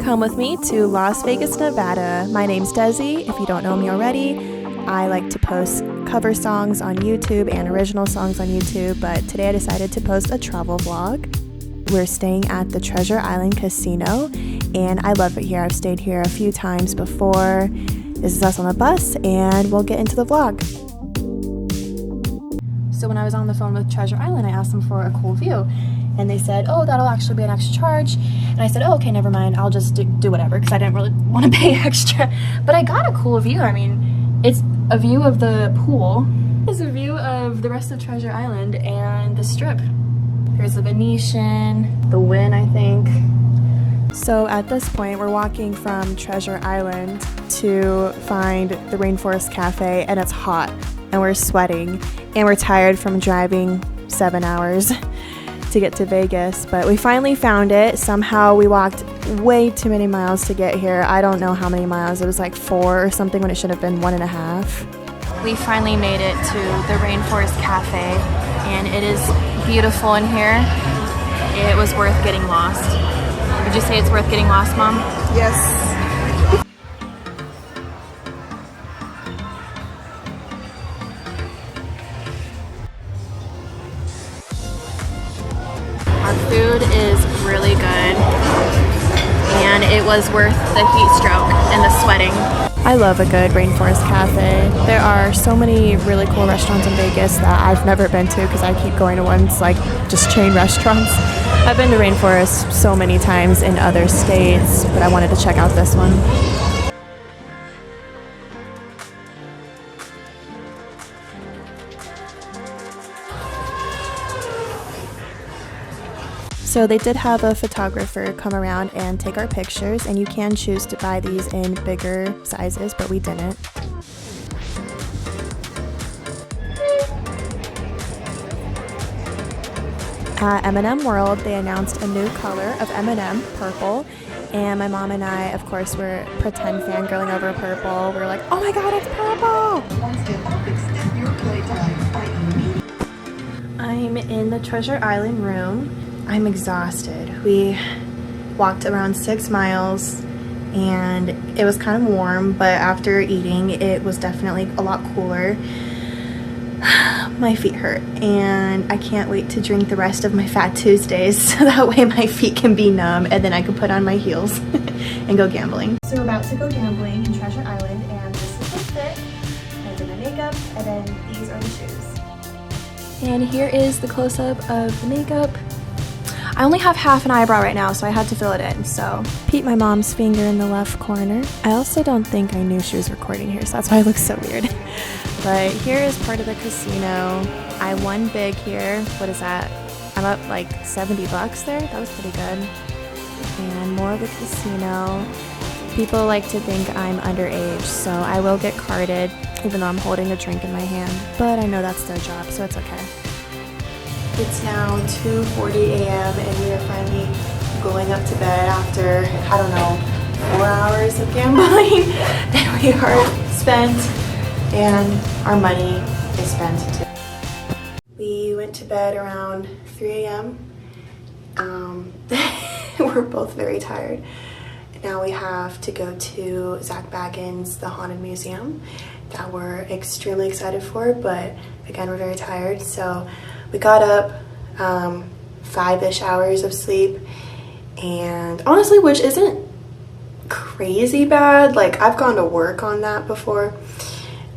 Come with me to Las Vegas, Nevada. My name's Desi. If you don't know me already, I like to post cover songs on YouTube and original songs on YouTube, but today I decided to post a travel vlog. We're staying at the Treasure Island Casino, and I love it here. I've stayed here a few times before. This is us on the bus, and we'll get into the vlog. So when I was on the phone with Treasure Island, I asked them for a cool view. And they said, oh, that'll actually be an extra charge. And I said, oh, okay, never mind. I'll just do whatever, because I didn't really want to pay extra. But I got a cool view. I mean, it's a view of the pool. It's a view of the rest of Treasure Island and the Strip. There's the Venetian, the Wynn, I think. So at this point, we're walking from Treasure Island to find the Rainforest Cafe, and it's hot, and we're sweating, and we're tired from driving 7 hours to get to Vegas, but we finally found it. Somehow we walked way too many miles to get here. I don't know how many miles. It was like 4 or something when it should have been 1.5. We finally made it to the Rainforest Cafe, and it is beautiful in here. It was worth getting lost. Would you say it's worth getting lost, Mom? Yes. Food is really good, and it was worth the heat stroke and the sweating. I love a good Rainforest Cafe. There are so many really cool restaurants in Vegas that I've never been to because I keep going to ones like just chain restaurants. I've been to Rainforest so many times in other states, but I wanted to check out this one. So they did have a photographer come around and take our pictures, and you can choose to buy these in bigger sizes, but we didn't. At M&M World, they announced a new color of M&M, purple, and my mom and I, of course, were pretend fangirling over purple. We were like, oh my god, it's purple! I'm in the Treasure Island room. I'm exhausted. We walked around 6 miles and it was kind of warm, but after eating it was definitely a lot cooler. My feet hurt and I can't wait to drink the rest of my Fat Tuesdays so that way my feet can be numb and then I can put on my heels and go gambling. So we're about to go gambling in Treasure Island, and this is the fit. I did my makeup, and then these are the shoes. And here is the close-up of the makeup. I only have half an eyebrow right now, so I had to fill it in, so. Peep my mom's finger in the left corner. I also don't think I knew she was recording here, so that's why it looks so weird. But here is part of the casino. I won big here. What is that? I'm up like 70 bucks there. That was pretty good. And more of the casino. People like to think I'm underage, so I will get carded, even though I'm holding a drink in my hand. But I know that's their job, so it's okay. It's now 2:40 a.m. and we are finally going up to bed after, I don't know, 4 hours of gambling. And we are spent, and our money is spent too. We went to bed around 3 a.m. We're both very tired. Now we have to go to Zach Bagans' The Haunted Museum that we're extremely excited for, but again, we're very tired. So we got up, 5-ish hours of sleep, and honestly, which isn't crazy bad. Like, I've gone to work on that before.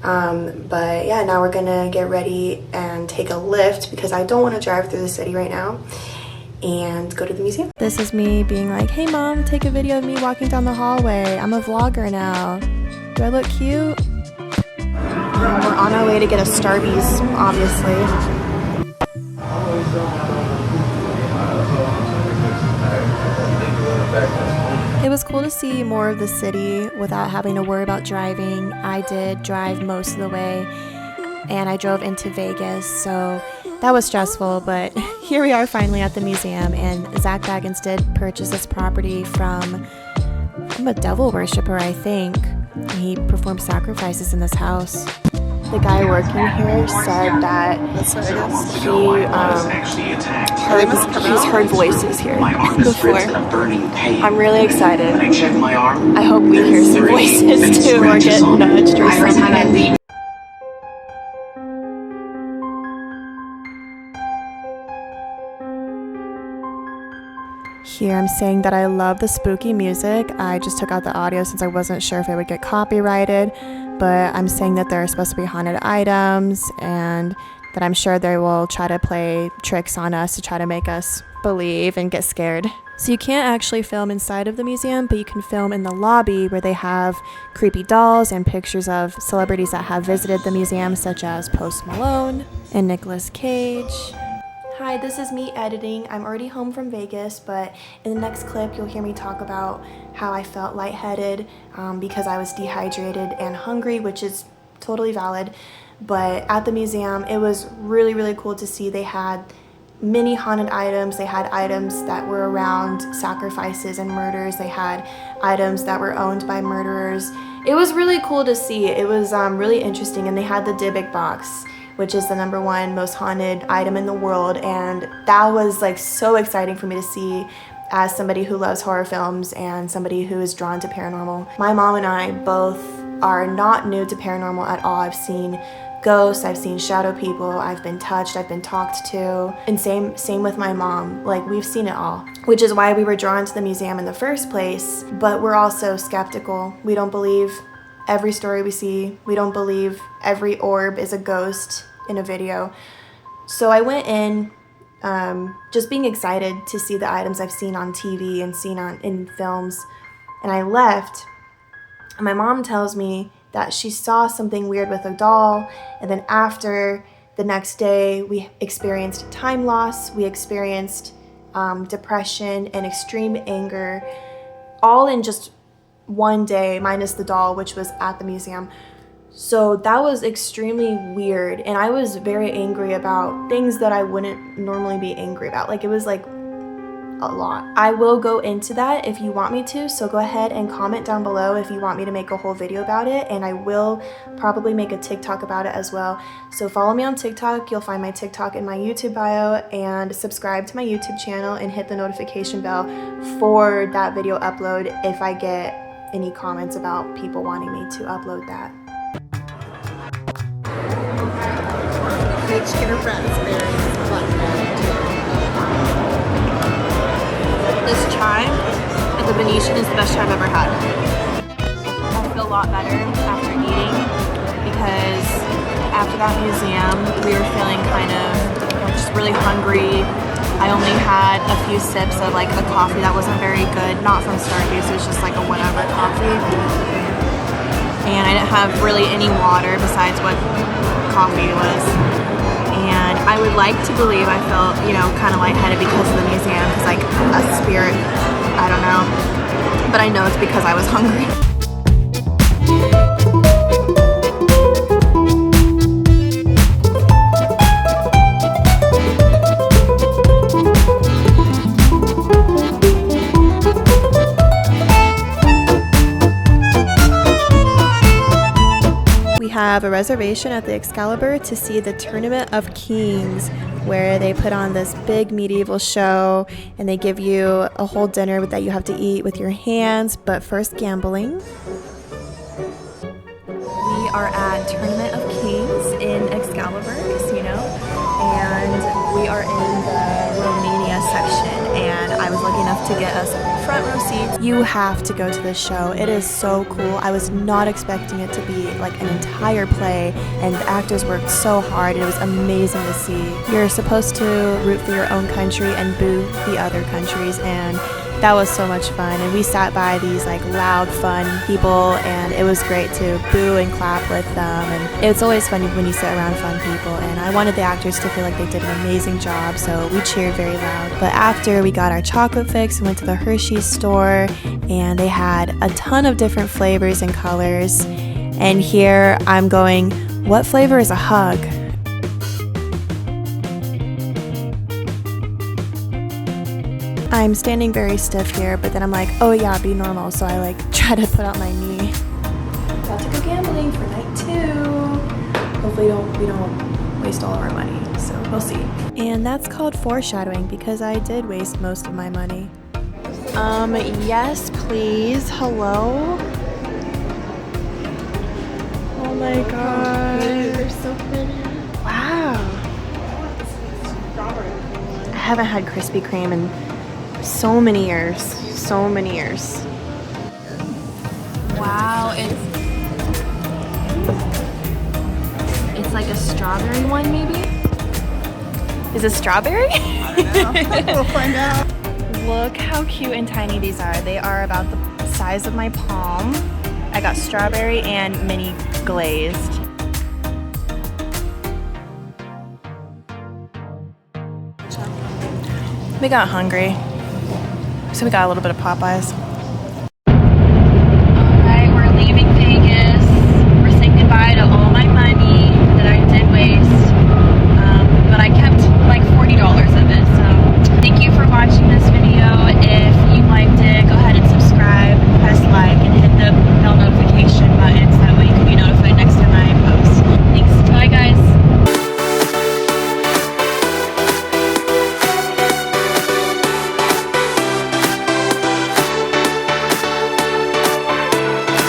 But yeah, now we're gonna get ready and take a lift because I don't want to drive through the city right now, and go to the museum. This is me being like, hey mom, take a video of me walking down the hallway. I'm a vlogger now. Do I look cute? We're on our way to get a Starbucks, obviously. It was cool to see more of the city without having to worry about driving. I did drive most of the way, and I drove into Vegas, so that was stressful, but here we are finally at the museum, and Zach Bagans did purchase this property from a devil worshiper, I think. He performed sacrifices in this house. The guy working here said that he's heard voices here before. I'm really excited. I hope we hear some voices too or get nudged or something. Here I'm saying that I love the spooky music. I just took out the audio since I wasn't sure if it would get copyrighted, but I'm saying that there are supposed to be haunted items and that I'm sure they will try to play tricks on us to try to make us believe and get scared. So you can't actually film inside of the museum, but you can film in the lobby where they have creepy dolls and pictures of celebrities that have visited the museum, such as Post Malone and Nicolas Cage. Hi, this is me editing. I'm already home from Vegas, but in the next clip you'll hear me talk about how I felt lightheaded because I was dehydrated and hungry, which is totally valid. But at the museum, it was really, really cool to see. They had many haunted items. They had items that were around sacrifices and murders. They had items that were owned by murderers. It was really cool to see. It was really interesting, and they had the Dybbuk box, which is the #1 most haunted item in the world, and that was like so exciting for me to see as somebody who loves horror films and somebody who is drawn to paranormal. My mom and I both are not new to paranormal at all. I've seen ghosts, I've seen shadow people, I've been touched, I've been talked to, and same with my mom. Like, we've seen it all, which is why we were drawn to the museum in the first place. But we're also skeptical. We don't believe every story we see. We don't believe every orb is a ghost in a video. So I went in just being excited to see the items I've seen on TV and seen in films, and I left, and my mom tells me that she saw something weird with a doll, and then after, the next day, we experienced time loss, we experienced depression and extreme anger, all in just one day, minus the doll, which was at the museum. So that was extremely weird, and I was very angry about things that I wouldn't normally be angry about. Like, it was like a lot. I will go into that if you want me to, so go ahead and comment down below if you want me to make a whole video about it, and I will probably make a TikTok about it as well. So follow me on TikTok. You'll find my TikTok in my YouTube bio, and subscribe to my YouTube channel and hit the notification bell for that video upload if I get any comments about people wanting me to upload that. This chai at the Venetian is the best chai I've ever had. I feel a lot better after eating because after that museum we were feeling kind of just really hungry. I only had a few sips of like a coffee that wasn't very good, not from Starbucks, it was just like a whatever coffee. And I didn't have really any water besides what coffee was. And I would like to believe I felt, you know, kind of lightheaded because of the museum, because like a spirit, I don't know. But I know it's because I was hungry. Have a reservation at the Excalibur to see the Tournament of Kings, where they put on this big medieval show and they give you a whole dinner that you have to eat with your hands, but first gambling. We are at Tournament of Kings in Excalibur Casino, and we are in the Romania section, and I was lucky enough to get us front row seats. You have to go to this show. It is so cool. I was not expecting it to be like an entire play, and the actors worked so hard. It was amazing to see. You're supposed to root for your own country and boo the other countries, and that was so much fun. And we sat by these like loud, fun people, and it was great to boo and clap with them. And it's always fun when you sit around fun people, and I wanted the actors to feel like they did an amazing job, so we cheered very loud. But after, we got our chocolate fix and went to the Hershey's store, and they had a ton of different flavors and colors. And here I'm going, what flavor is a hug? I'm standing very stiff here, but then I'm like, oh yeah, be normal. So I like try to put out my knee. About to go gambling for night 2. hopefully we don't waste all of our money. So we'll see. And that's called foreshadowing because I did waste most of my money. Yes, please. Hello. Oh my god. They're so pretty. Wow. I haven't had Krispy Kreme in so many years. So many years. Wow, it's like a strawberry one maybe? Is it strawberry? I don't know. We'll find out. Look how cute and tiny these are. They are about the size of my palm. I got strawberry and mini glazed. We got hungry, so we got a little bit of Popeyes.